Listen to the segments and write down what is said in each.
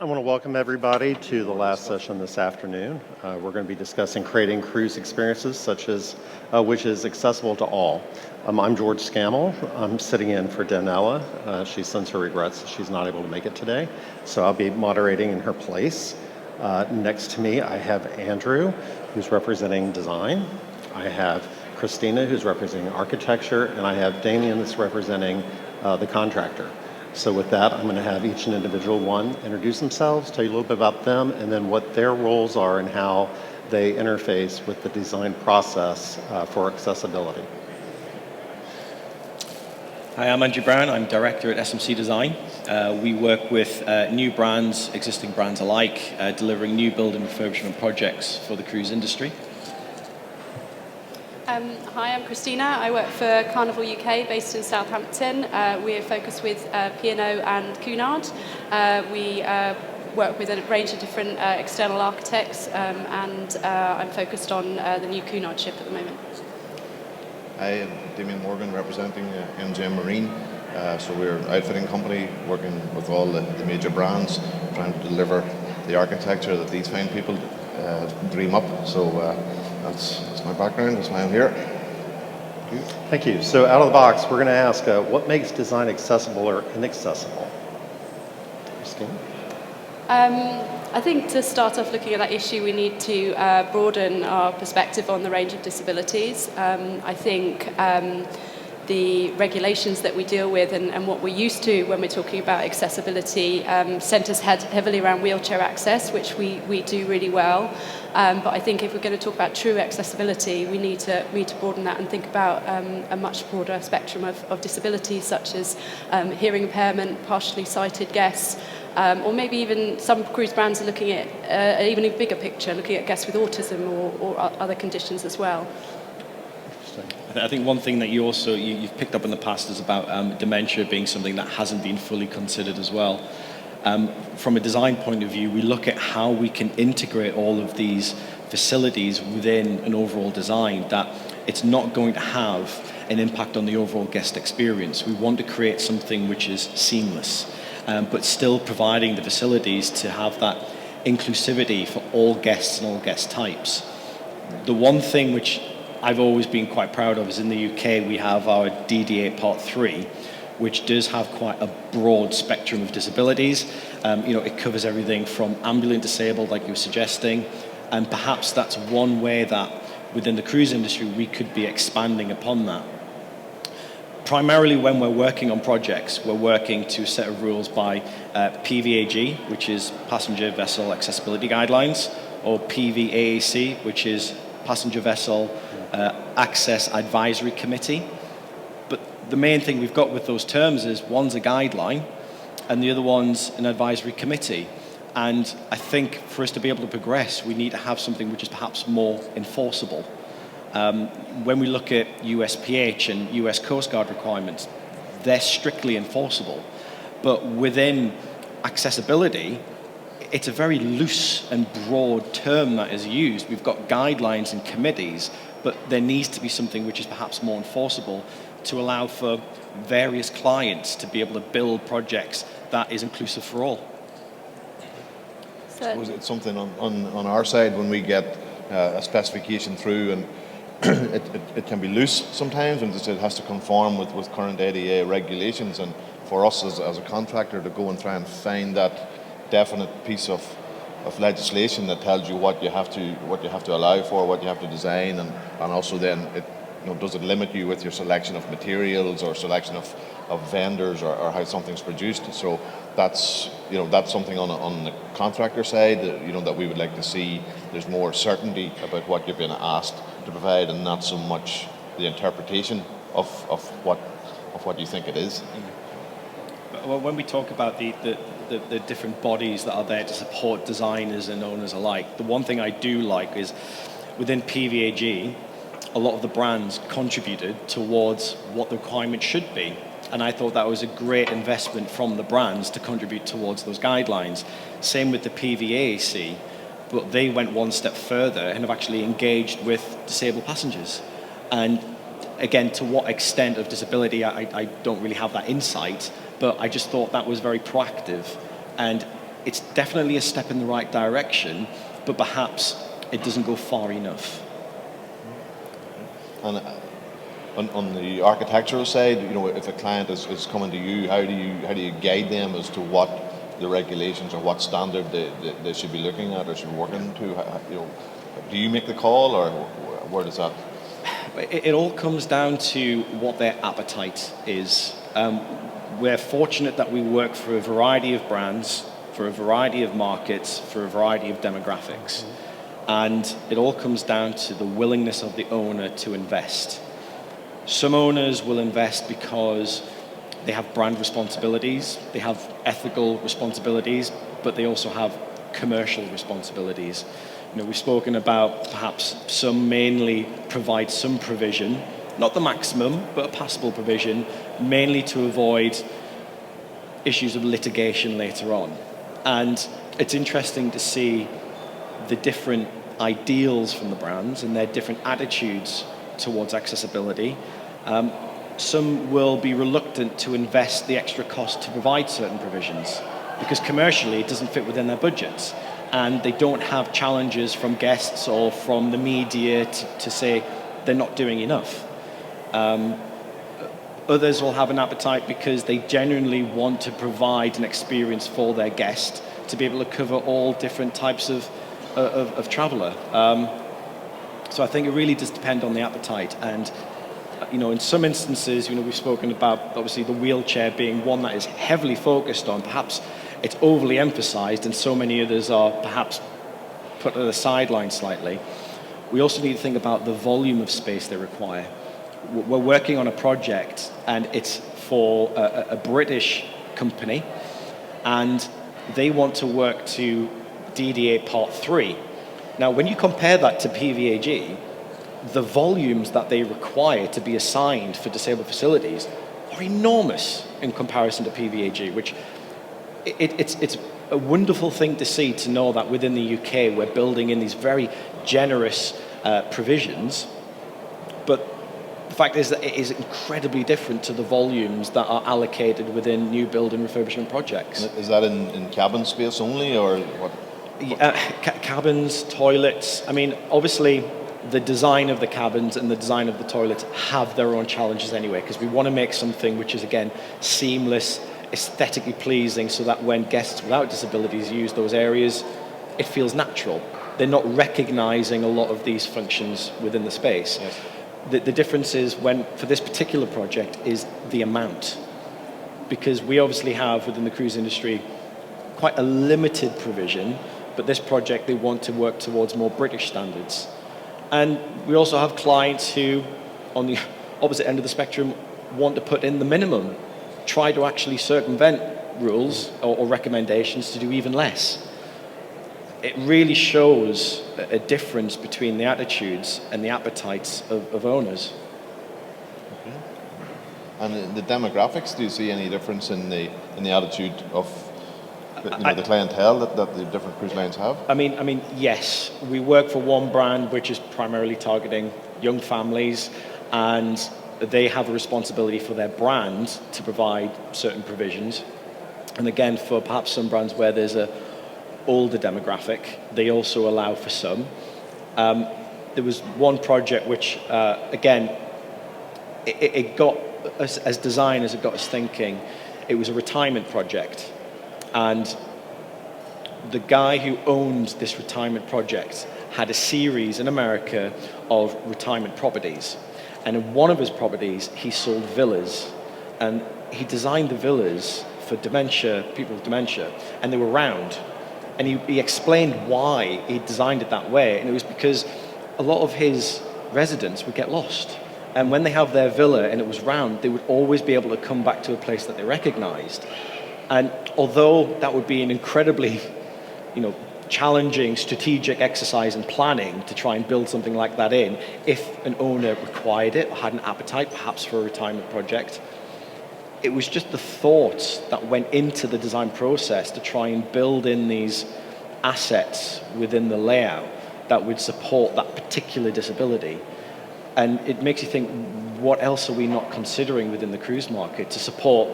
I want to welcome everybody to the last session this afternoon. We're going to be discussing creating cruise experiences which is accessible to all. I'm George Scammell. I'm sitting in for Danella. She sends her regrets that she's not able to make it today, so I'll be moderating in her place. Next to me, I have Andrew, who's representing design. I have Christina, who's representing architecture, and I have Damien, that's representing the contractor. So with that, I'm going to have each individual one introduce themselves, tell you a little bit about them, and then what their roles are and how they interface with the design process for accessibility. Hi, I'm Andrew Brown. I'm director at SMC Design. We work with new brands, existing brands alike, delivering new build and refurbishment projects for the cruise industry. Hi, I'm Christina. I work for Carnival UK, based in Southampton. We're focused with P&O and Cunard. We work with a range of different external architects, and I'm focused on the new Cunard ship at the moment. I am Damien Morgan, representing MJ Marine. So we're an outfitting company working with all the major brands, trying to deliver the architecture that these fine people dream up. So that's my background, that's why I'm here. Thank you. So out of the box, we're going to ask, what makes design accessible or inaccessible? Christine? I think to start off looking at that issue, we need to broaden our perspective on the range of disabilities. I think the regulations that we deal with and what we're used to when we're talking about accessibility centres heavily around wheelchair access, which we do really well. But I think if we're going to talk about true accessibility, we need to broaden that and think about a much broader spectrum of disabilities, such as hearing impairment, partially sighted guests, or maybe even some cruise brands are looking at even a bigger picture, looking at guests with autism or other conditions as well. I think one thing that you've picked up in the past is about dementia being something that hasn't been fully considered as well. From a design point of view, we look at how we can integrate all of these facilities within an overall design that it's not going to have an impact on the overall guest experience. We want to create something which is seamless, but still providing the facilities to have that inclusivity for all guests and all guest types. The one thing which I've always been quite proud of is in the UK we have our DDA Part 3, which does have quite a broad spectrum of disabilities. It covers everything from ambulant disabled, like you were suggesting, and perhaps that's one way that within the cruise industry we could be expanding upon that. Primarily when we're working on projects, we're working to a set of rules by PVAG, which is Passenger Vessel Accessibility Guidelines, or PVAAC, which is Passenger Vessel Access Advisory Committee. But the main thing we've got with those terms is one's a guideline and the other one's an advisory committee. And I think for us to be able to progress, we need to have something which is perhaps more enforceable. When we look at USPH and US Coast Guard requirements, they're strictly enforceable. But within accessibility, it's a very loose and broad term that is used. We've got guidelines and committees, but there needs to be something which is perhaps more enforceable to allow for various clients to be able to build projects that is inclusive for all. I suppose it's something on our side when we get a specification through, and it can be loose sometimes, and it has to conform with current ADA regulations. And for us as a contractor to go and try and find that definite piece of legislation that tells you what you have to allow for, what you have to design, and also then does it limit you with your selection of materials or selection of vendors or how something's produced. So that's something on the contractor side that we would like to see. There's more certainty about what you're being asked to provide, and not so much the interpretation of what you think it is. Well, when we talk about the different bodies that are there to support designers and owners alike, the one thing I do like is within PVAG, a lot of the brands contributed towards what the requirement should be. And I thought that was a great investment from the brands to contribute towards those guidelines. Same with the PVAC, but they went one step further and have actually engaged with disabled passengers. And again, to what extent of disability, I don't really have that insight, but I just thought that was very proactive. And it's definitely a step in the right direction, but perhaps it doesn't go far enough. And on the architectural side, if a client is coming to you, how do you guide them as to what the regulations or what standard they should be looking at or should be working to? Do you make the call, or where does that? It all comes down to what their appetite is. We're fortunate that we work for a variety of brands, for a variety of markets, for a variety of demographics. And it all comes down to the willingness of the owner to invest. Some owners will invest because they have brand responsibilities, they have ethical responsibilities, but they also have commercial responsibilities. We've spoken about perhaps some mainly provide some provision, not the maximum, but a passable provision, mainly to avoid issues of litigation later on. And it's interesting to see the different ideals from the brands and their different attitudes towards accessibility. Some will be reluctant to invest the extra cost to provide certain provisions because commercially it doesn't fit within their budgets. And they don't have challenges from guests or from the media to say they're not doing enough. Others will have an appetite because they genuinely want to provide an experience for their guest to be able to cover all different types of traveller. So I think it really does depend on the appetite. And in some instances, we've spoken about obviously the wheelchair being one that is heavily focused on. Perhaps it's overly emphasized and so many others are perhaps put to the sideline slightly. We also need to think about the volume of space they require. We're working on a project and it's for a British company and they want to work to DDA Part 3. Now, when you compare that to PVAG, the volumes that they require to be assigned for disabled facilities are enormous in comparison to PVAG, which it's a wonderful thing to see, to know that within the UK we're building in these very generous provisions, but the fact is that it is incredibly different to the volumes that are allocated within new build and refurbishment projects. Is that in cabin space only, or what? Cabins, toilets. I mean, obviously the design of the cabins and the design of the toilets have their own challenges anyway, because we want to make something which is, again, seamless, aesthetically pleasing, so that when guests without disabilities use those areas, it feels natural. They're not recognizing a lot of these functions within the space. Yes. The difference is, for this particular project, is the amount. Because we obviously have, within the cruise industry, quite a limited provision, but this project, they want to work towards more British standards. And we also have clients who, on the opposite end of the spectrum, want to put in the minimum, try to actually circumvent rules or recommendations to do even less. It really shows a difference between the attitudes and the appetites of owners. Okay. And the demographics, do you see any difference in the attitude of the clientele that the different cruise lines have? I mean, yes. We work for one brand which is primarily targeting young families, and they have a responsibility for their brand to provide certain provisions. And again, for perhaps some brands where there's a older demographic, they also allow for some. There was one project which, again, it got us, as designers, it got us thinking. It was a retirement project. And the guy who owned this retirement project had a series in America of retirement properties. And in one of his properties, he sold villas. And he designed the villas for dementia, people with dementia, and they were round. And he explained why he designed it that way. And it was because a lot of his residents would get lost. And when they have their villa and it was round, they would always be able to come back to a place that they recognized. And although that would be an incredibly, challenging strategic exercise in planning to try and build something like that in, if an owner required it or had an appetite, perhaps for a retirement project, it was just the thoughts that went into the design process to try and build in these assets within the layout that would support that particular disability. And it makes you think, what else are we not considering within the cruise market to support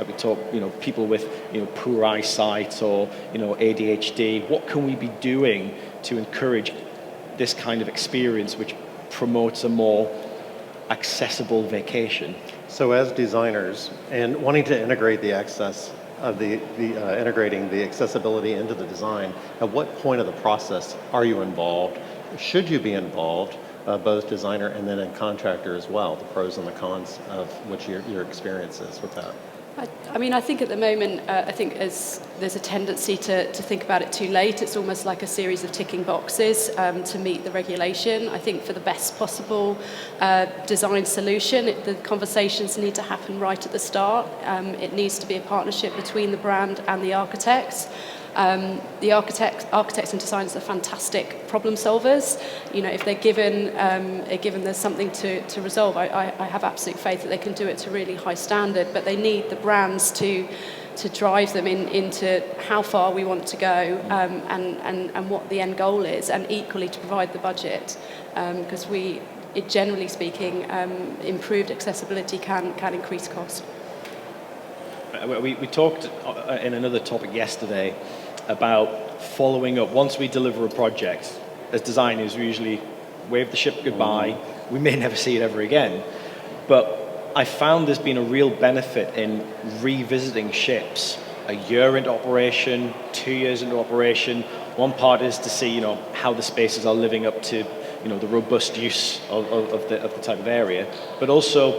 we talk, people with, poor eyesight or, ADHD. What can we be doing to encourage this kind of experience which promotes a more accessible vacation? So as designers and wanting to integrate the access of integrating the accessibility into the design, at what point of the process are you involved? Should you be involved, both designer and then in contractor as well, the pros and the cons of what your experience is with that? I think at the moment, there's a tendency to think about it too late. It's almost like a series of ticking boxes to meet the regulation. I think for the best possible design solution, the conversations need to happen right at the start. It needs to be a partnership between the brand and the architects. The architects and designers are fantastic problem solvers. If they're given there's something to resolve, I have absolute faith that they can do it to really high standard. But they need the brands to drive them into how far we want to go and what the end goal is, and equally to provide the budget, because generally speaking, improved accessibility can increase cost. We talked in another topic yesterday about following up. Once we deliver a project, as designers, we usually wave the ship goodbye. We may never see it ever again. But I found there's been a real benefit in revisiting ships a year into operation, 2 years into operation. One part is to see, how the spaces are living up to, the robust use of the type of area, but also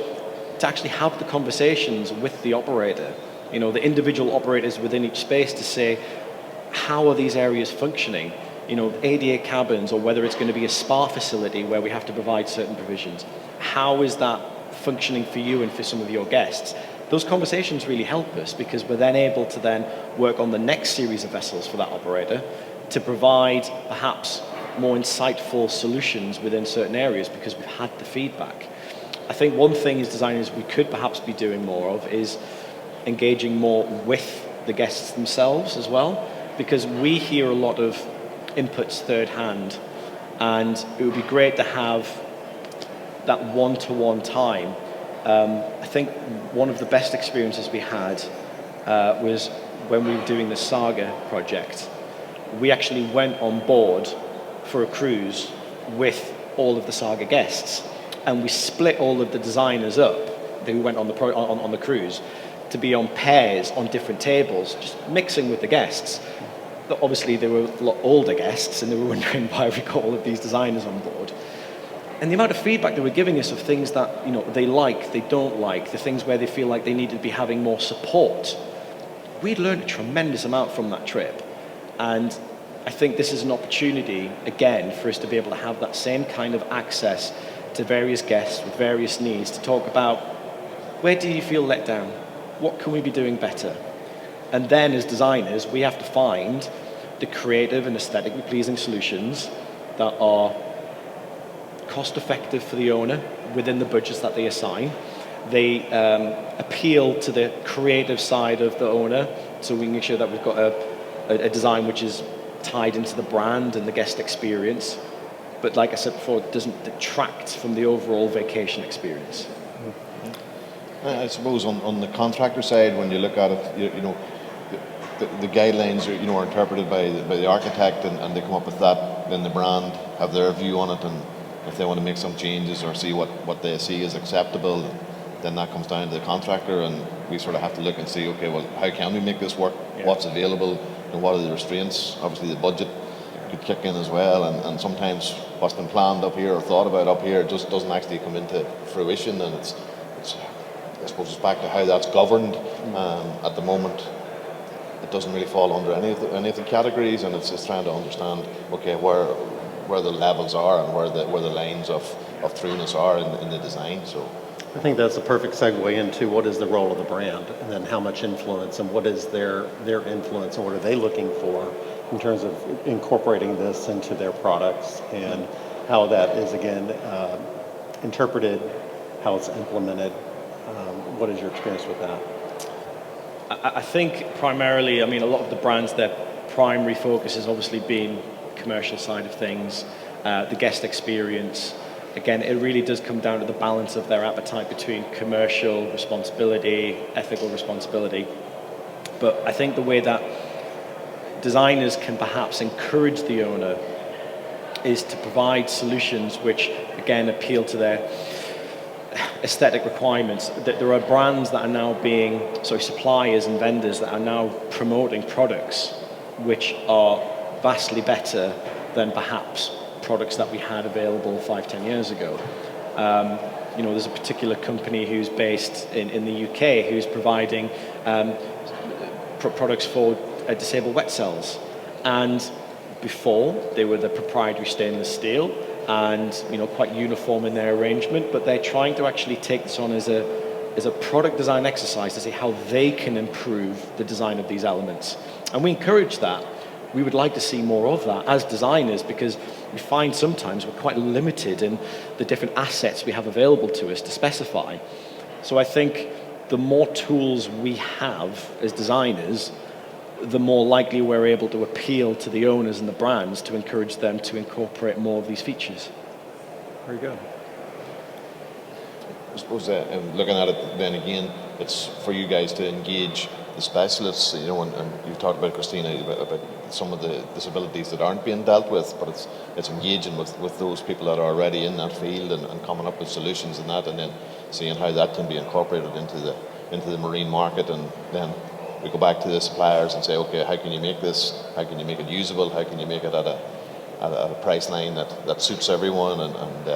to actually have the conversations with the operator, the individual operators within each space, to say, how are these areas functioning? ADA cabins, or whether it's going to be a spa facility where we have to provide certain provisions. How is that functioning for you and for some of your guests? Those conversations really help us, because we're then able to then work on the next series of vessels for that operator to provide perhaps more insightful solutions within certain areas, because we've had the feedback. I think one thing as designers we could perhaps be doing more of is engaging more with the guests themselves as well, because we hear a lot of inputs third hand, and it would be great to have that one-to-one time. I think one of the best experiences we had was when we were doing the Saga project. We actually went on board for a cruise with all of the Saga guests, and we split all of the designers up who went on the cruise to be on pairs on different tables, just mixing with the guests. But obviously, they were a lot older guests, and they were wondering why we got all of these designers on board. And the amount of feedback they were giving us of things that they like, they don't like, the things where they feel like they need to be having more support. We'd learned a tremendous amount from that trip, and I think this is an opportunity again for us to be able to have that same kind of access to various guests with various needs, to talk about, where do you feel let down? What can we be doing better? And then as designers, we have to find the creative and aesthetically pleasing solutions that are cost effective for the owner within the budgets that they assign. They appeal to the creative side of the owner, so we can make sure that we've got a design which is tied into the brand and the guest experience. But like I said before, it doesn't detract from the overall vacation experience. I suppose on the contractor side, when you look at it, the guidelines are interpreted by the architect, and they come up with that. Then the brand have their view on it, and if they want to make some changes or see what they see as acceptable, then that comes down to the contractor, and we sort of have to look and see, okay, well, how can we make this work? Yeah. What's available, and what are the restraints? Obviously, the budget could kick in as well, and sometimes what's been planned up here or thought about up here just doesn't actually come into fruition, and it's I suppose it's back to how that's governed. At the moment, it doesn't really fall under any of the categories, and it's trying to understand, okay, where the levels are and where the lines of throughness are in the design. So I think that's a perfect segue into what is the role of the brand, and then how much influence, and what is their influence, and what are they looking for in terms of incorporating this into their products, and how that is again interpreted, how it's implemented. What is your experience with that? I think primarily, a lot of the brands, their primary focus has obviously been commercial side of things, the guest experience. again, it really does come down to the balance of their appetite between commercial responsibility, ethical responsibility. But I think the way that designers can perhaps encourage the owner is to provide solutions which, again, appeal to their aesthetic requirements. That there are brands that are now suppliers and vendors that are now promoting products which are vastly better than perhaps products that we had available 5-10 years ago. There's a particular company who's based in the UK who's providing products for disabled wet cells, and before they were the proprietary stainless steel and quite uniform in their arrangement, but they're trying to actually take this on as a product design exercise to see how they can improve the design of these elements, and we encourage that. We would like to see more of that as designers, because we find sometimes we're quite limited in the different assets we have available to us to specify. So I think the more tools we have as designers, the more likely we're able to appeal to the owners and the brands to encourage them to incorporate more of these features. Very good. I suppose looking at it then again, it's for you guys to engage the specialists, and you've talked about, Christina, about some of the disabilities that aren't being dealt with, but it's engaging with those people that are already in that field and coming up with solutions and that, and then seeing how that can be incorporated into the marine market, and then we go back to the suppliers and say, okay, how can you make this? How can you make it usable? How can you make it at a price line that suits everyone, and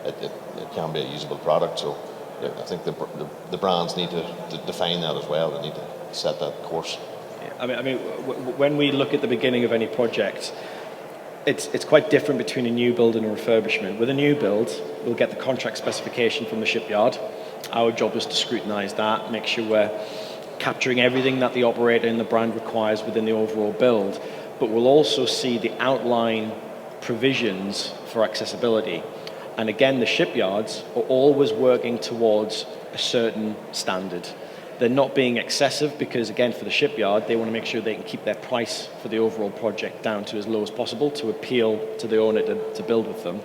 it can be a usable product? So yeah, I think the brands need to define that as well. They need to set that course. Yeah, I mean, when we look at the beginning of any project, it's quite different between a new build and a refurbishment. With a new build, we'll get the contract specification from the shipyard. Our job is to scrutinise that, make sure we're capturing everything that the operator and the brand requires within the overall build. But we'll also see the outline provisions for accessibility. And again, the shipyards are always working towards a certain standard. They're not being excessive because, again, for the shipyard, they want to make sure they can keep their price for the overall project down to as low as possible to appeal to the owner to build with them.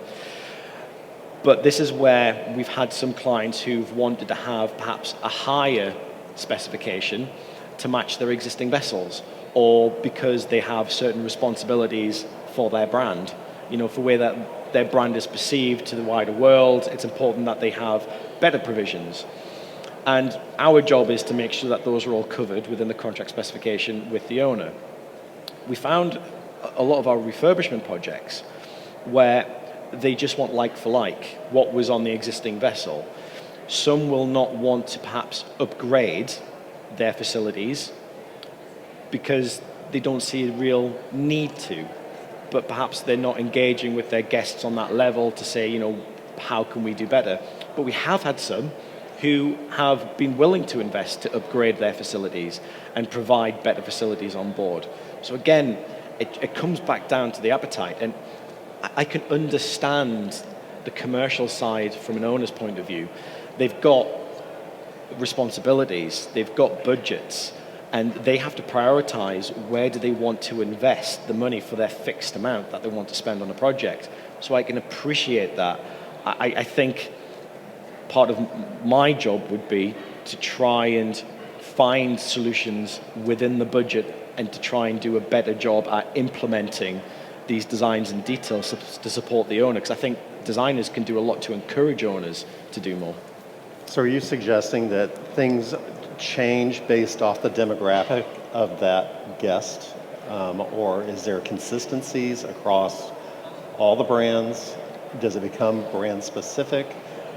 But this is where we've had some clients who've wanted to have perhaps a higher specification to match their existing vessels, or because they have certain responsibilities for their brand. For where that their brand is perceived to the wider world, it's important that they have better provisions. And our job is to make sure that those are all covered within the contract specification with the owner. We found a lot of our refurbishment projects where they just want like for like, what was on the existing vessel. Some will not want to perhaps upgrade their facilities because they don't see a real need to, but perhaps they're not engaging with their guests on that level to say, how can we do better? But we have had some who have been willing to invest to upgrade their facilities and provide better facilities on board. So again, it comes back down to the appetite, and I can understand the commercial side from an owner's point of view. They've got responsibilities, they've got budgets, and they have to prioritize where do they want to invest the money for their fixed amount that they want to spend on a project. So I can appreciate that. I think part of my job would be to try and find solutions within the budget and to try and do a better job at implementing these designs and details to support the owner, because I think designers can do a lot to encourage owners to do more. So are you suggesting that things change based off the demographic of that guest, or is there consistencies across all the brands? Does it become brand specific?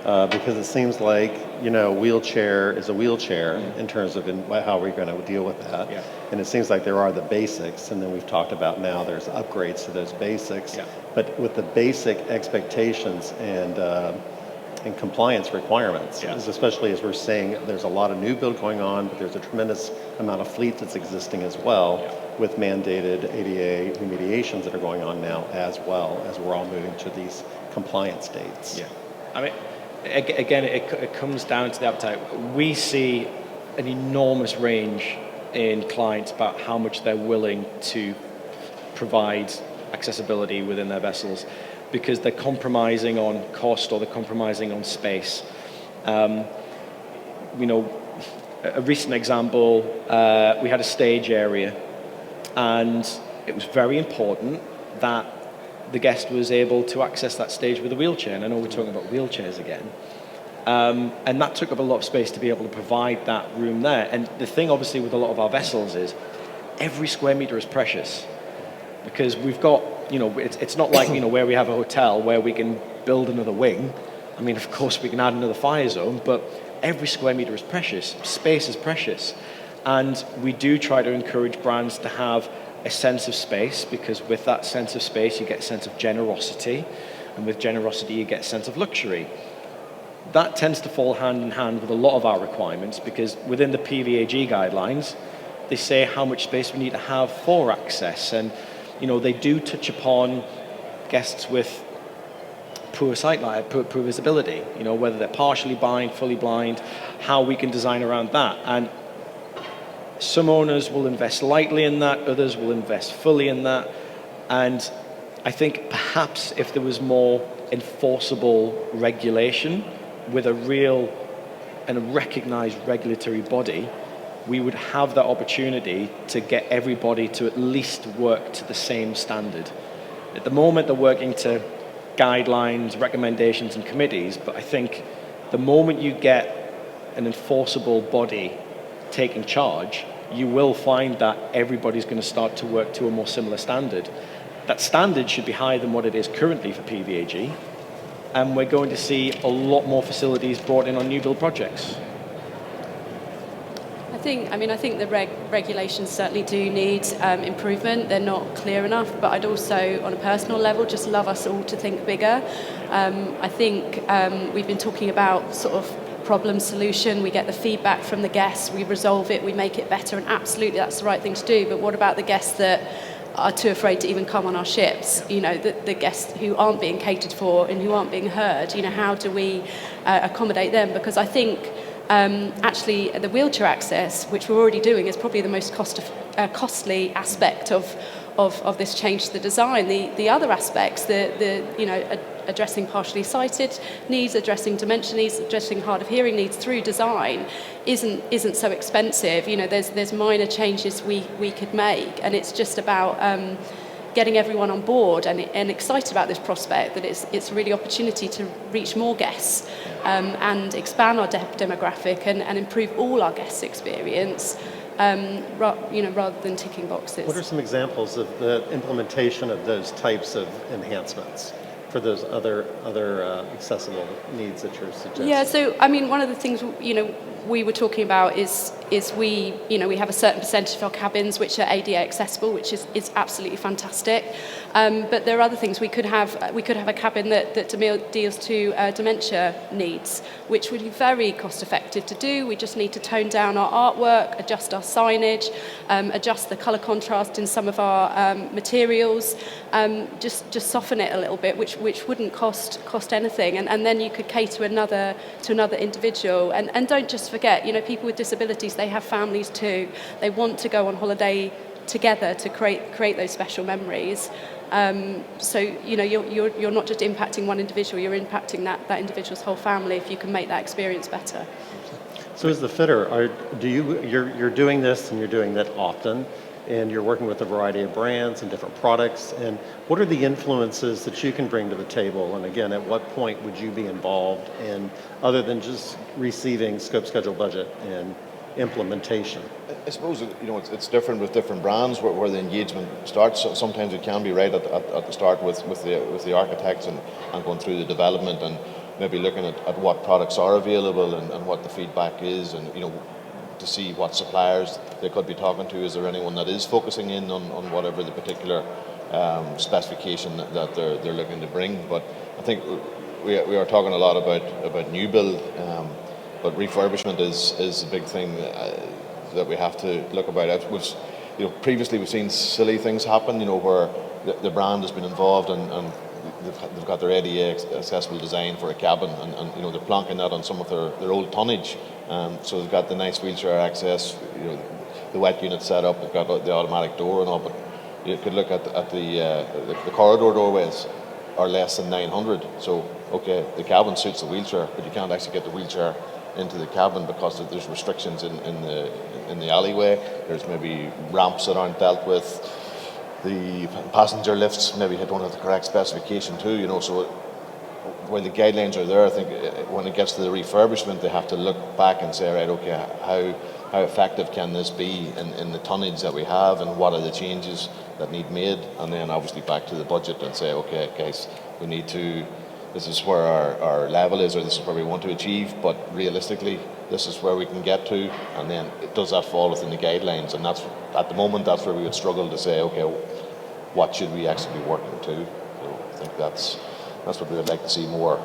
Because it seems like, wheelchair is a wheelchair in terms of how we're going to deal with that. Yeah. And it seems like there are the basics, and then we've talked about now there's upgrades to those basics. Yeah. But with the basic expectations and compliance requirements, Yeah. especially as we're saying there's a lot of new build going on, but there's a tremendous amount of fleet that's existing as well, Yeah. with mandated ADA remediations that are going on now, as well as we're all moving to these compliance dates. Yeah. I mean, again, it comes down to the appetite. We see an enormous range in clients about how much they're willing to provide accessibility within their vessels. because they're compromising on cost or they're compromising on space. You know, a recent example, we had a stage area, and it was very important that the guest was able to access that stage with a wheelchair. And I know we're talking about wheelchairs again. And that took up a lot of space to be able to provide that room there. And the thing, obviously, with a lot of our vessels is every square meter is precious, because we've got, you know, it's not like, you know, where we have a hotel where we can build another wing. I mean, of course, we can add another fire zone, but every square meter is precious. Space is precious. And we do try to encourage brands to have a sense of space, because with that sense of space, you get a sense of generosity. And with generosity, you get a sense of luxury. That tends to fall hand in hand with a lot of our requirements, because within the PVAG guidelines, they say how much space we need to have for access. And, you know, they do touch upon guests with poor sight, poor visibility, you know, whether they're partially blind, fully blind, how we can design around that. And some owners will invest lightly in that, others will invest fully in that. And I think perhaps if there was more enforceable regulation with a real and a recognized regulatory body, we would have that opportunity to get everybody to at least work to the same standard. At the moment, they're working to guidelines, recommendations, and committees, but I think the moment you get an enforceable body taking charge, you will find that everybody's going to start to work to a more similar standard. That standard should be higher than what it is currently for PVAG, and we're going to see a lot more facilities brought in on new build projects. I think the regulations certainly do need improvement. They're not clear enough, but I'd also, on a personal level, just love us all to think bigger. I think we've been talking about sort of problem solution. We get the feedback from the guests, we resolve it, we make it better, and absolutely that's the right thing to do. But what about the guests that are too afraid to even come on our ships? You know, the guests who aren't being catered for and who aren't being heard. You know, how do we accommodate them? Because I think actually the wheelchair access, which we're already doing, is probably the most costly aspect of this change to the design. The other aspects, addressing partially sighted needs, addressing dementia needs, addressing hard of hearing needs through design isn't so expensive. You know, there's minor changes we could make, and it's just about getting everyone on board and excited about this prospect, that it's a really opportunity to reach more guests and expand our demographic and improve all our guests' experience, rather than ticking boxes. What are some examples of the implementation of those types of enhancements for those other accessible needs that you're suggesting? Yeah, so I mean, one of the things we were talking about is we have a certain percentage of our cabins which are ADA accessible, which is absolutely fantastic. But there are other things. We could have a cabin that deals to dementia needs, which would be very cost effective to do. We just need to tone down our artwork, adjust our signage, adjust the colour contrast in some of our materials, just soften it a little bit, which wouldn't cost anything, and then you could cater to another individual. And don't just forget, people with disabilities, they have families too. They want to go on holiday together to create those special memories. So you're not just impacting one individual, you're impacting that individual's whole family if you can make that experience better. So as the fitter, you're doing this, and you're doing that often, and you're working with a variety of brands and different products, and what are the influences that you can bring to the table? And again, at what point would you be involved in, other than just receiving scope, schedule, budget, and implementation? I suppose it's different with different brands where the engagement starts. So sometimes it can be right at the start with the architects and going through the development and maybe looking at what products are available and what the feedback is, and to see what suppliers they could be talking to. Is there anyone that is focusing in on whatever the particular specification that they're looking to bring? But I think we are talking a lot about new build, but refurbishment is a big thing that we have to look about. Previously we've seen silly things happen, where the brand has been involved and they've got their ADA accessible design for a cabin, and they're plonking that on some of their old tonnage. So they've got the nice wheelchair access, the wet unit set up, they've got the automatic door and all, but you could look at the corridor doorways. are less than 900. So, okay, the cabin suits the wheelchair, but you can't actually get the wheelchair into the cabin because there's restrictions in the alleyway. There's maybe ramps that aren't dealt with. The passenger lifts maybe don't have the correct specification too, you know, so while the guidelines are there, I think when it gets to the refurbishment, they have to look back and say, right, okay, how effective can this be in the tonnage that we have, and what are the changes that need made? And then obviously back to the budget and say, okay, guys, we need to, this is where our level is, or this is where we want to achieve, but realistically, this is where we can get to, and then does that fall within the guidelines? And that's, at the moment, that's where we would struggle to say, okay, what should we actually be working to? So I think that's what we would like to see, more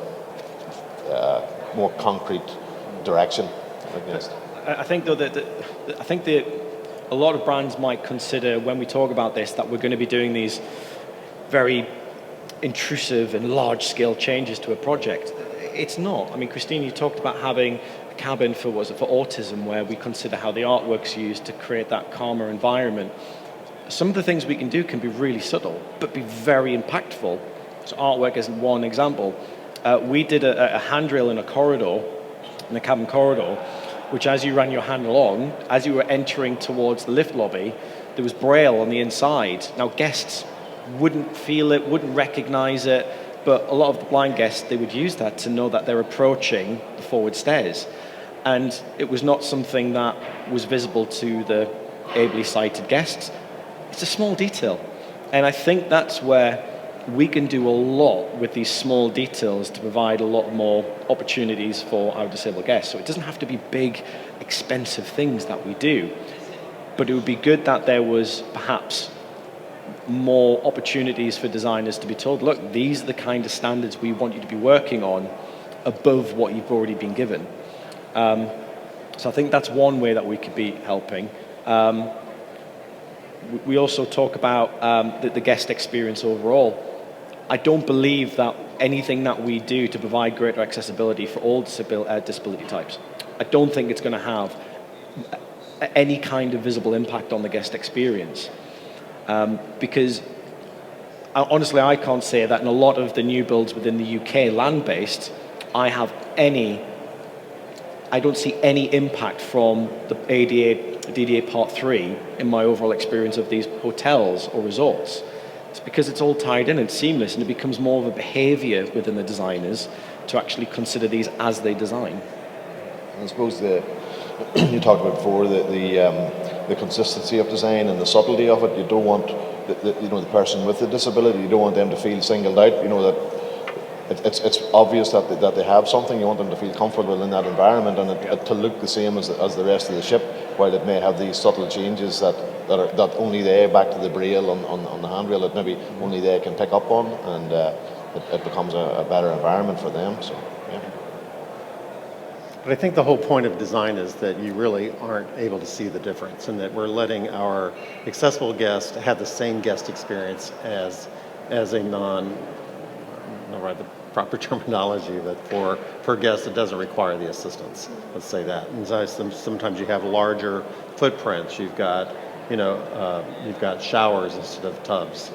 concrete direction, I guess. I think though that a lot of brands might consider, when we talk about this, that we're going to be doing these very intrusive and large-scale changes to a project. It's not. I mean, Christine, you talked about having a cabin for autism, where we consider how the artwork's used to create that calmer environment. Some of the things we can do can be really subtle, but be very impactful. So artwork is one example. We did a handrail in a corridor, in the cabin corridor, which as you ran your hand along, as you were entering towards the lift lobby, there was braille on the inside. Now guests wouldn't feel it, wouldn't recognize it, but a lot of the blind guests, they would use that to know that they're approaching the forward stairs. And it was not something that was visible to the ably sighted guests. It's a small detail. And I think that's where we can do a lot with these small details to provide a lot more opportunities for our disabled guests. So it doesn't have to be big, expensive things that we do, but it would be good that there was perhaps more opportunities for designers to be told, look, these are the kind of standards we want you to be working on above what you've already been given. So I think that's one way that we could be helping. We also talk about the guest experience overall. I don't believe that anything that we do to provide greater accessibility for all disability types, I don't think it's going to have any kind of visible impact on the guest experience. Because honestly, I can't say that in a lot of the new builds within the UK, land-based, I don't see any impact from the DDA Part 3 in my overall experience of these hotels or resorts. It's because it's all tied in and seamless, and it becomes more of a behavior within the designers to actually consider these as they design. I suppose you talked about before the consistency of design and the subtlety of it. You don't want the person with the disability, you don't want them to feel singled out. You know that it's obvious that they have something. You want them to feel comfortable in that environment, and to look the same as the rest of the ship, while it may have these subtle changes that only they, back to the braille on the handrail, that maybe only they can pick up on, and it becomes a better environment for them. So yeah. But I think the whole point of design is that you really aren't able to see the difference, and that we're letting our accessible guest have the same guest experience as a the proper terminology, but for guests that doesn't require the assistance. Let's say that. And sometimes you have larger footprints. You've got showers instead of tubs.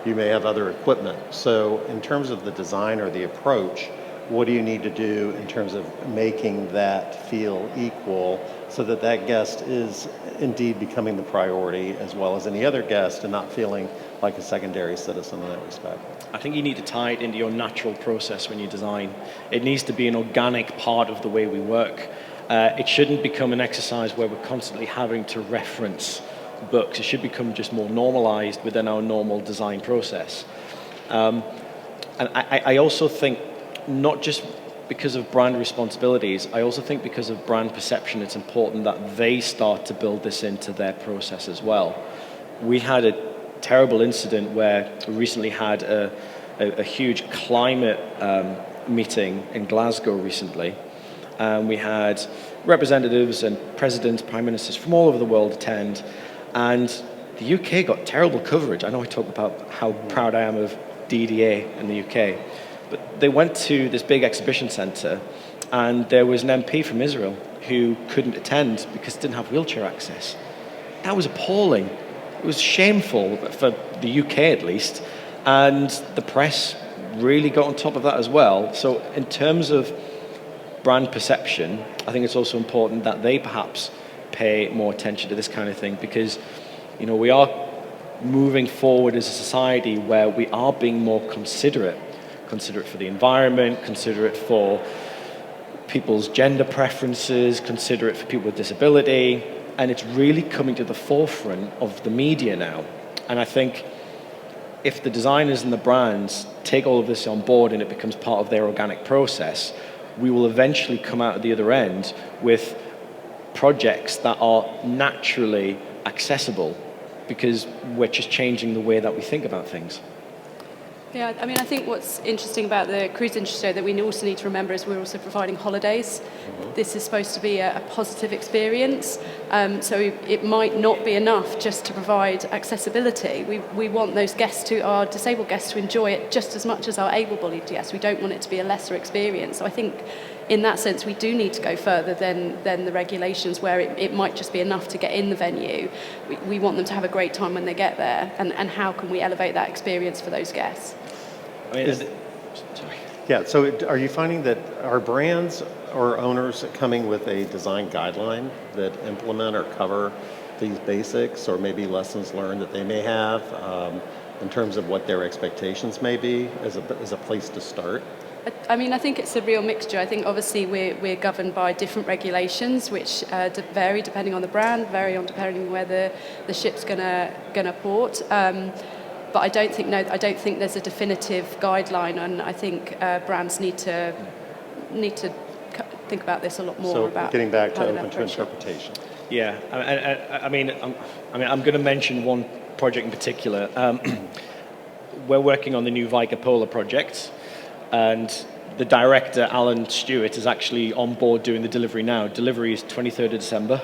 You may have other equipment. So in terms of the design or the approach, what do you need to do in terms of making that feel equal so that that guest is indeed becoming the priority as well as any other guest, and not feeling like a secondary citizen in that respect? I think you need to tie it into your natural process when you design. It needs to be an organic part of the way we work. It shouldn't become an exercise where we're constantly having to reference books. It should become just more normalized within our normal design process. And I also think, not just because of brand responsibilities, I also think because of brand perception, it's important that they start to build this into their process as well. We had a terrible incident where we recently had a huge climate meeting in Glasgow recently. We had representatives and presidents, prime ministers from all over the world attend, and the UK got terrible coverage. I know I talk about how proud I am of DDA in the UK, but they went to this big exhibition centre, and there was an MP from Israel who couldn't attend because it didn't have wheelchair access. That was appalling. It was shameful for the UK at least, and the press really got on top of that as well. So in terms of brand perception, I think it's also important that they perhaps pay more attention to this kind of thing, because we are moving forward as a society where we are being more considerate for the environment, considerate for people's gender preferences, considerate for people with disability, and it's really coming to the forefront of the media now. And I think if the designers and the brands take all of this on board and it becomes part of their organic process, we will eventually come out at the other end with projects that are naturally accessible, because we're just changing the way that we think about things. Yeah, I mean, I think what's interesting about the cruise industry that we also need to remember is we're also providing holidays. Mm-hmm. This is supposed to be a positive experience, so it might not be enough just to provide accessibility. We want those guests, our disabled guests, to enjoy it just as much as our able-bodied guests. We don't want it to be a lesser experience. So I think in that sense, we do need to go further than the regulations where it might just be enough to get in the venue. We want them to have a great time when they get there, and how can we elevate that experience for those guests? Sorry. Yeah, so are you finding that are brands or owners coming with a design guideline that implement or cover these basics, or maybe lessons learned that they may have in terms of what their expectations may be as a place to start? I mean, I think it's a real mixture. I think obviously we're governed by different regulations, which vary depending on the brand, vary on depending on where the ship's gonna port. But I don't think there's a definitive guideline, and I think brands need to think about this a lot more. So about getting back to how open to interpretation. Yeah, I'm going to mention one project in particular. We're working on the new Vicar Polar project, and the director, Alan Stewart, is actually on board doing the delivery now. Delivery is 23rd of December.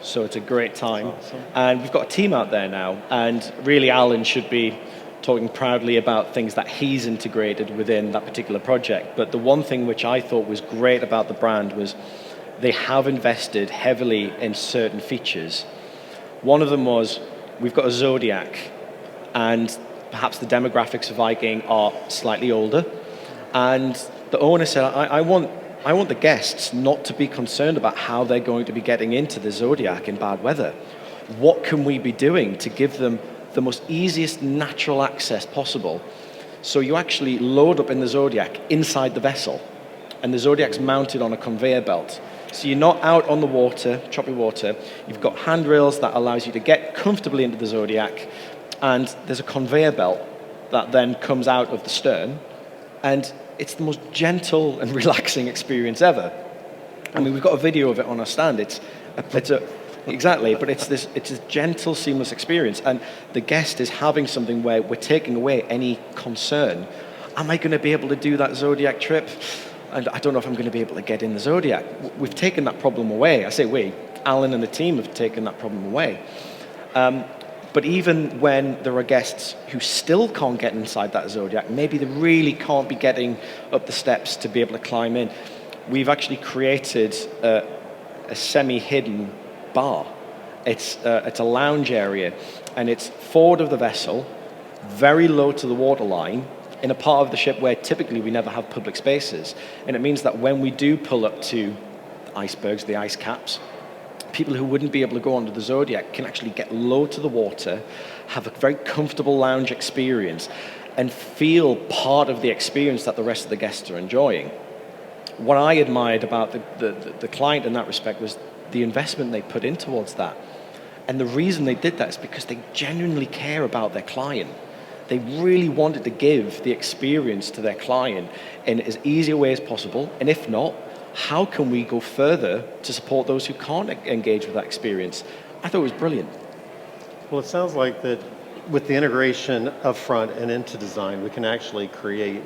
So it's a great time. Awesome. And we've got a team out there now. And really, Alan should be talking proudly about things that he's integrated within that particular project. But the one thing which I thought was great about the brand was they have invested heavily in certain features. One of them was, we've got a Zodiac, and perhaps the demographics of Viking are slightly older. And the owner said, I want the guests not to be concerned about how they're going to be getting into the Zodiac in bad weather. What can we be doing to give them the most easiest natural access possible? So you actually load up in the Zodiac inside the vessel, and the Zodiac's mounted on a conveyor belt. So you're not out on the water, choppy water. You've got handrails that allows you to get comfortably into the Zodiac, and there's a conveyor belt that then comes out of the stern, and it's the most gentle and relaxing experience ever. I mean, we've got a video of it on our stand. Exactly, but it's a gentle, seamless experience, and the guest is having something where we're taking away any concern. Am I going to be able to do that Zodiac trip? And I don't know if I'm going to be able to get in the Zodiac. We've taken that problem away. I say we, Alan and the team have taken that problem away. But even when there are guests who still can't get inside that Zodiac, maybe they really can't be getting up the steps to be able to climb in, we've actually created a semi-hidden bar. It's a lounge area, and it's forward of the vessel, very low to the waterline, in a part of the ship where typically we never have public spaces. And it means that when we do pull up to the icebergs, the ice caps, people who wouldn't be able to go onto the Zodiac can actually get low to the water, have a very comfortable lounge experience, and feel part of the experience that the rest of the guests are enjoying. What I admired about the client in that respect was the investment they put in towards that. And the reason they did that is because they genuinely care about their client. They really wanted to give the experience to their client in as easy a way as possible. And if not, how can we go further to support those who can't engage with that experience? I thought it was brilliant. Well, it sounds like that with the integration up front and into design, we can actually create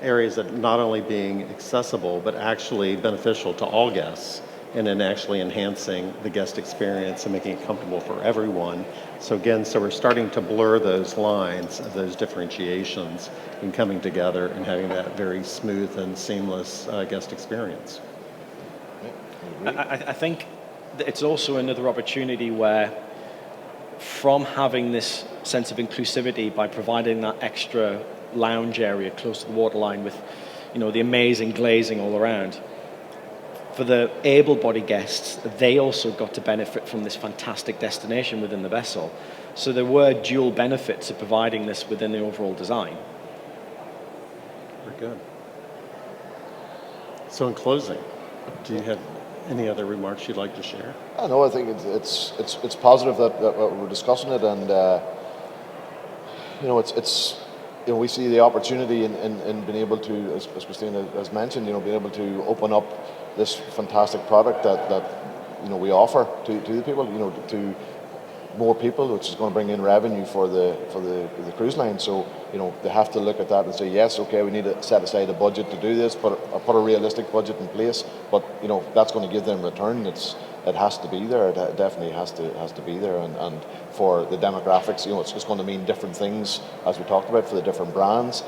areas that not only being accessible, but actually beneficial to all guests, and then actually enhancing the guest experience and making it comfortable for everyone. So again, we're starting to blur those lines, those differentiations, and coming together and having that very smooth and seamless guest experience. I think that it's also another opportunity where, from having this sense of inclusivity by providing that extra lounge area close to the waterline with, the amazing glazing all around, for the able-bodied guests, they also got to benefit from this fantastic destination within the vessel. So there were dual benefits of providing this within the overall design. Very good. So in closing, do you have any other remarks you'd like to share? No, I think it's positive that we're discussing it, and we see the opportunity in being able to, as Christina has mentioned, being able to open up this fantastic product that we offer to the people, to more people, which is going to bring in revenue for the cruise line. So they have to look at that and say, yes, okay, we need to set aside a budget to do this, put a realistic budget in place. But that's going to give them return. It has to be there. It definitely has to be there. And for the demographics, it's just going to mean different things, as we talked about, for the different brands,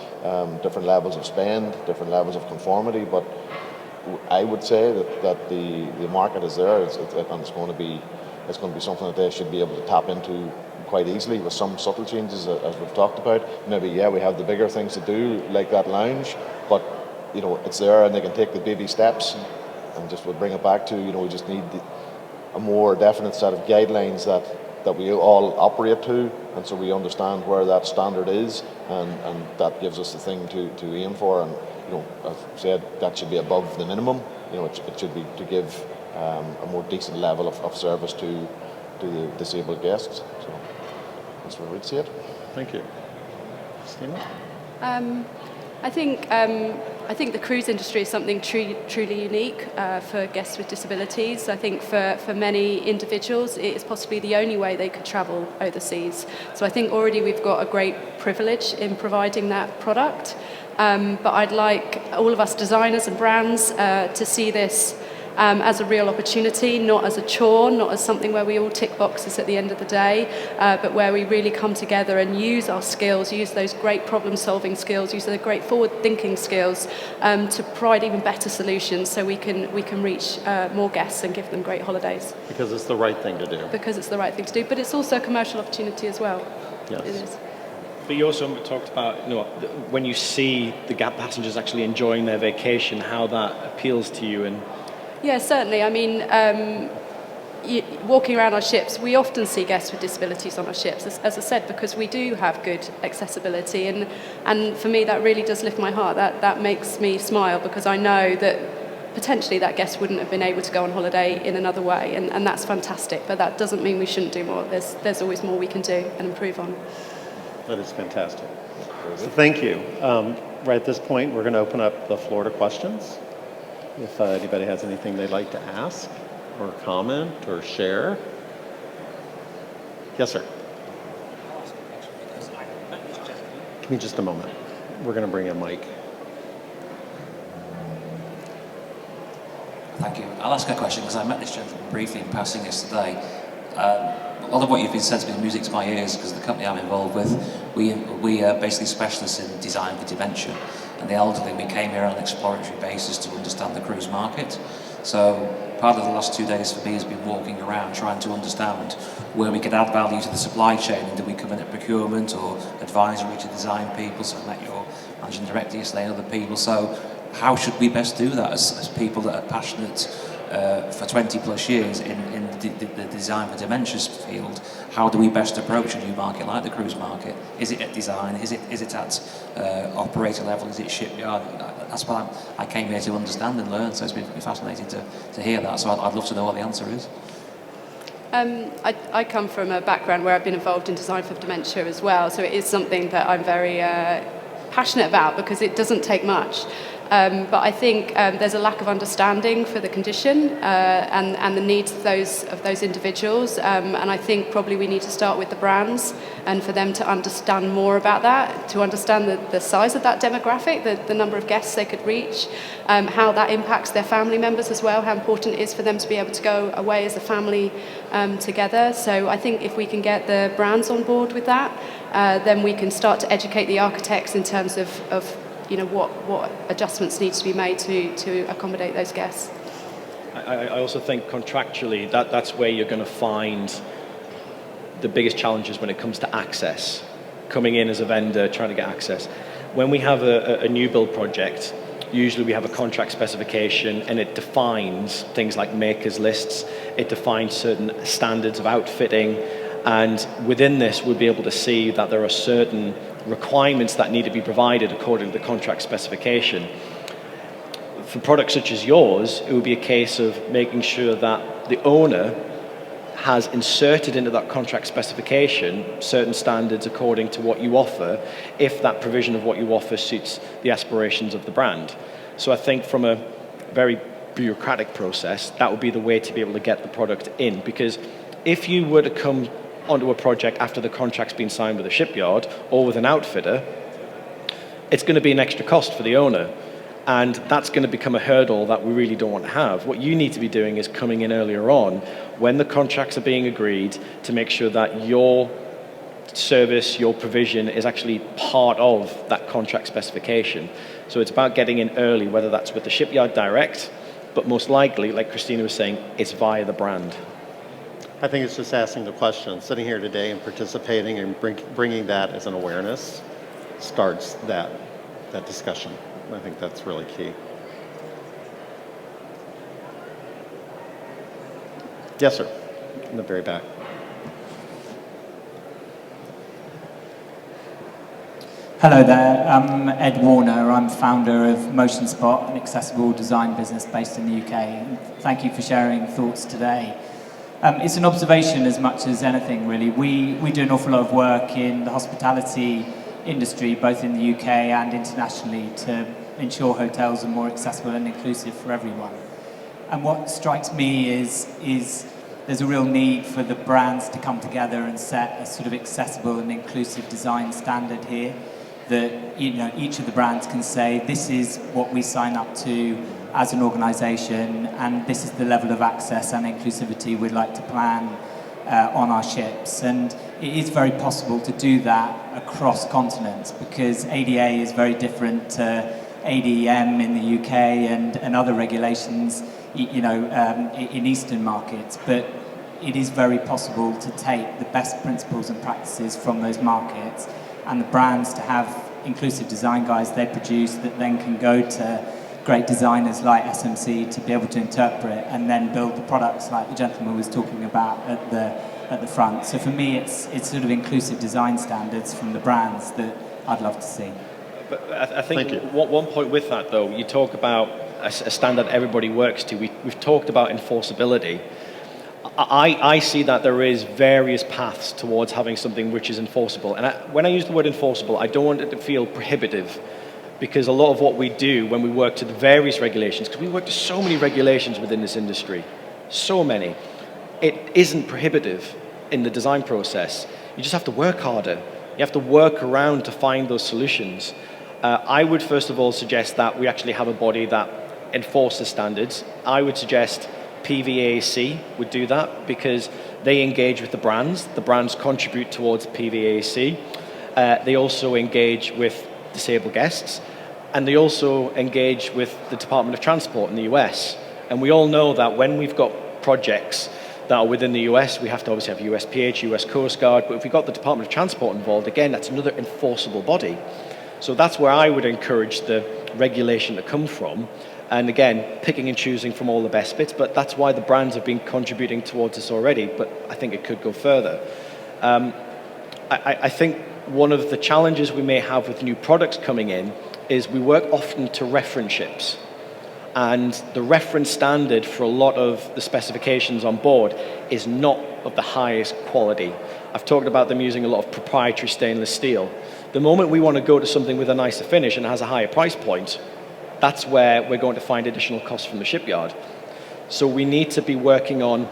different levels of spend, different levels of conformity. But I would say that the market is there, and it's going to be something that they should be able to tap into quite easily with some subtle changes, as we've talked about. Maybe, we have the bigger things to do, like that lounge, but it's there, and they can take the baby steps, and just we'll bring it back to we just need a more definite set of guidelines that we all operate to, and so we understand where that standard is, and that gives us the thing to aim for. And as I said, that should be above the minimum. It should be to give a more decent level of service to the disabled guests. So that's where we'd see it. Thank you. Christina? I think the cruise industry is something truly unique for guests with disabilities. I think for many individuals, it is possibly the only way they could travel overseas. So I think already we've got a great privilege in providing that product. But I'd like all of us designers and brands to see this as a real opportunity, not as a chore, not as something where we all tick boxes at the end of the day, but where we really come together and use our skills, use those great problem-solving skills, use the great forward-thinking skills to provide even better solutions, so we can reach more guests and give them great holidays. Because it's the right thing to do. Because it's the right thing to do, but it's also a commercial opportunity as well. Yes. It is. But you also talked about, when you see the passengers actually enjoying their vacation, how that appeals to you. And yeah, certainly. I mean, walking around our ships, we often see guests with disabilities on our ships, as I said, because we do have good accessibility. And for me, that really does lift my heart. That makes me smile, because I know that potentially that guest wouldn't have been able to go on holiday in another way. And that's fantastic. But that doesn't mean we shouldn't do more. There's always more we can do and improve on. That is fantastic. So thank you. Right at this point, we're going to open up the floor to questions. If anybody has anything they'd like to ask or comment or share. Yes, sir. Give me just a moment. We're going to bring a mic. Thank you. I'll ask a question, because I met this gentleman briefly in passing yesterday. A lot of what you've been saying has been music to my ears, because the company I'm involved with, we are basically specialists in design for dementia. And the elderly, we came here on an exploratory basis to understand the cruise market. So part of the last 2 days for me has been walking around trying to understand where we could add value to the supply chain, and do we come in at procurement or advisory to design people. So I met your managing director yesterday and other people. So how should we best do that as people that are passionate for 20 plus years in the design for dementia field? How do we best approach a new market like the cruise market? Is it at design? Is it at operator level? Is it shipyard? That's what I came here to understand and learn. So it's been fascinating to hear that. So I'd love to know what the answer is. I come from a background where I've been involved in design for dementia as well. So it is something that I'm very passionate about, because it doesn't take much. But I think there's a lack of understanding for the condition and the needs of those individuals. And I think probably we need to start with the brands, and for them to understand more about that, to understand the size of that demographic, the number of guests they could reach, how that impacts their family members as well, how important it is for them to be able to go away as a family together. So I think if we can get the brands on board with that, then we can start to educate the architects in terms of what adjustments need to be made to accommodate those guests. I also think contractually that's where you're going to find the biggest challenges when it comes to access, coming in as a vendor, trying to get access. When we have a new build project, usually we have a contract specification and it defines things like makers lists, it defines certain standards of outfitting, and within this we'll be able to see that there are certain requirements that need to be provided according to the contract specification. For products such as yours, it would be a case of making sure that the owner has inserted into that contract specification certain standards according to what you offer, if that provision of what you offer suits the aspirations of the brand. So I think from a very bureaucratic process, that would be the way to be able to get the product in. Because if you were to come onto a project after the contract's been signed with a shipyard or with an outfitter, it's going to be an extra cost for the owner. And that's going to become a hurdle that we really don't want to have. What you need to be doing is coming in earlier on when the contracts are being agreed to make sure that your service, your provision is actually part of that contract specification. So it's about getting in early, whether that's with the shipyard direct, but most likely, like Christina was saying, it's via the brand. I think it's just asking the question. Sitting here today and participating and bringing that as an awareness starts that discussion. I think that's really key. Yes, sir. In the very back. Hello there, I'm Ed Warner. I'm founder of MotionSpot, an accessible design business based in the UK. And thank you for sharing thoughts today. It's an observation as much as anything, really. We do an awful lot of work in the hospitality industry, both in the UK and internationally, to ensure hotels are more accessible and inclusive for everyone. And what strikes me is there's a real need for the brands to come together and set a sort of accessible and inclusive design standard here, that each of the brands can say, this is what we sign up to as an organisation, and this is the level of access and inclusivity we'd like to plan on our ships. And it is very possible to do that across continents, because ADA is very different to ADM in the UK and other regulations in Eastern markets. But it is very possible to take the best principles and practices from those markets, and the brands to have inclusive design guides they produce that then can go to great designers like SMC to be able to interpret and then build the products like the gentleman was talking about at the front. So for me, it's sort of inclusive design standards from the brands that I'd love to see. But I think one point with that, though, you talk about a standard everybody works to. We've talked about enforceability. I see that there is various paths towards having something which is enforceable. And when I use the word enforceable, I don't want it to feel prohibitive, because a lot of what we do when we work to the various regulations, because we work to so many regulations within this industry, so many, it isn't prohibitive in the design process. You just have to work harder. You have to work around to find those solutions. I would first of all suggest that we actually have a body that enforces standards. I would suggest PVAC would do that, because they engage with the brands. The brands contribute towards PVAC. They also engage with disabled guests, and they also engage with the Department of Transport in the US. And we all know that when we've got projects that are within the US, we have to obviously have USPH, US Coast Guard, but if we've got the Department of Transport involved, again, that's another enforceable body. So that's where I would encourage the regulation to come from. And again, picking and choosing from all the best bits, but that's why the brands have been contributing towards this already, but I think it could go further. I think one of the challenges we may have with new products coming in is we work often to reference ships. And the reference standard for a lot of the specifications on board is not of the highest quality. I've talked about them using a lot of proprietary stainless steel. The moment we want to go to something with a nicer finish and has a higher price point, that's where we're going to find additional costs from the shipyard. So we need to be working on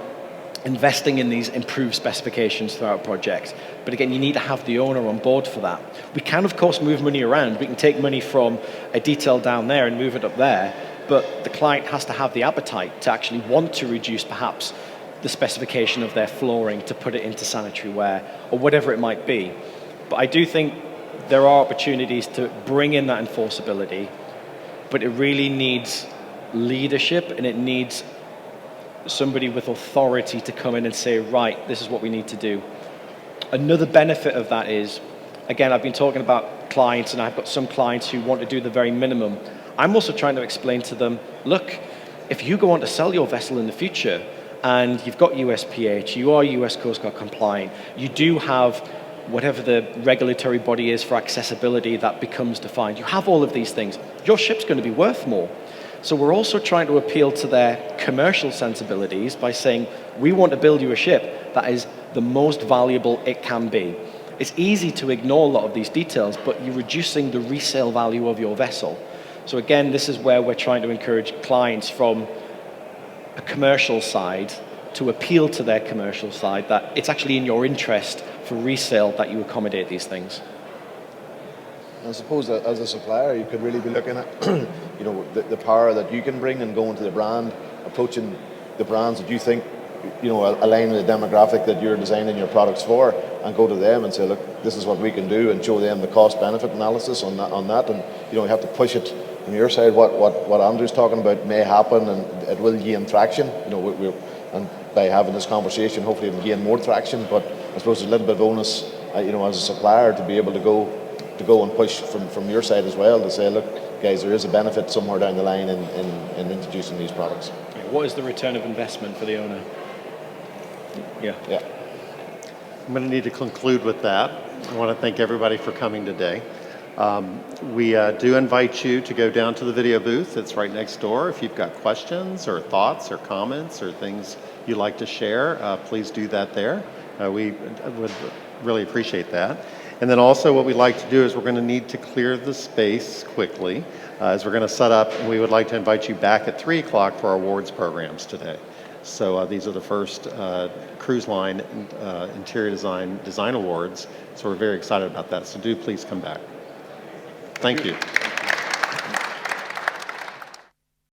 investing in these improved specifications throughout projects. But again, you need to have the owner on board for that. We can, of course, move money around. We can take money from a detail down there and move it up there, but the client has to have the appetite to actually want to reduce perhaps the specification of their flooring to put it into sanitary ware or whatever it might be. But I do think there are opportunities to bring in that enforceability, but it really needs leadership, and it needs somebody with authority to come in and say, right, this is what we need to do. Another benefit of that is, again, I've been talking about clients, and I've got some clients who want to do the very minimum. I'm also trying to explain to them, look, if you go on to sell your vessel in the future, and you've got USPH, you are US Coast Guard compliant, you do have whatever the regulatory body is for accessibility that becomes defined. You have all of these things. Your ship's going to be worth more. So we're also trying to appeal to their commercial sensibilities by saying, we want to build you a ship that is the most valuable it can be. It's easy to ignore a lot of these details, but you're reducing the resale value of your vessel. So again, this is where we're trying to encourage clients from a commercial side to appeal to their commercial side that it's actually in your interest for resale that you accommodate these things. I suppose that as a supplier, you could really be looking at, you know, the power that you can bring and going to the brand, approaching the brands that you think, you know, align with the demographic that you're designing your products for, and go to them and say, look, this is what we can do, and show them the cost-benefit analysis on that, and you know, you have to push it from your side. What Andrew's talking about may happen, and it will gain traction. You know, and by having this conversation, hopefully it'll gain more traction. But I suppose there's a little bit of onus, you know, as a supplier to be able to go and push from your side as well to say, look, guys, there is a benefit somewhere down the line in introducing these products. What is the return of investment for the owner? Yeah. I'm going to need to conclude with that. I want to thank everybody for coming today. We do invite you to go down to the video booth. It's right next door. If you've got questions or thoughts or comments or things you'd like to share, please do that there. We would really appreciate that. And then also what we'd like to do is we're going to need to clear the space quickly as we're going to set up, and we would like to invite you back at 3 o'clock for our awards programs today. So these are the first cruise line interior design awards. So we're very excited about that. So do please come back. Thank you.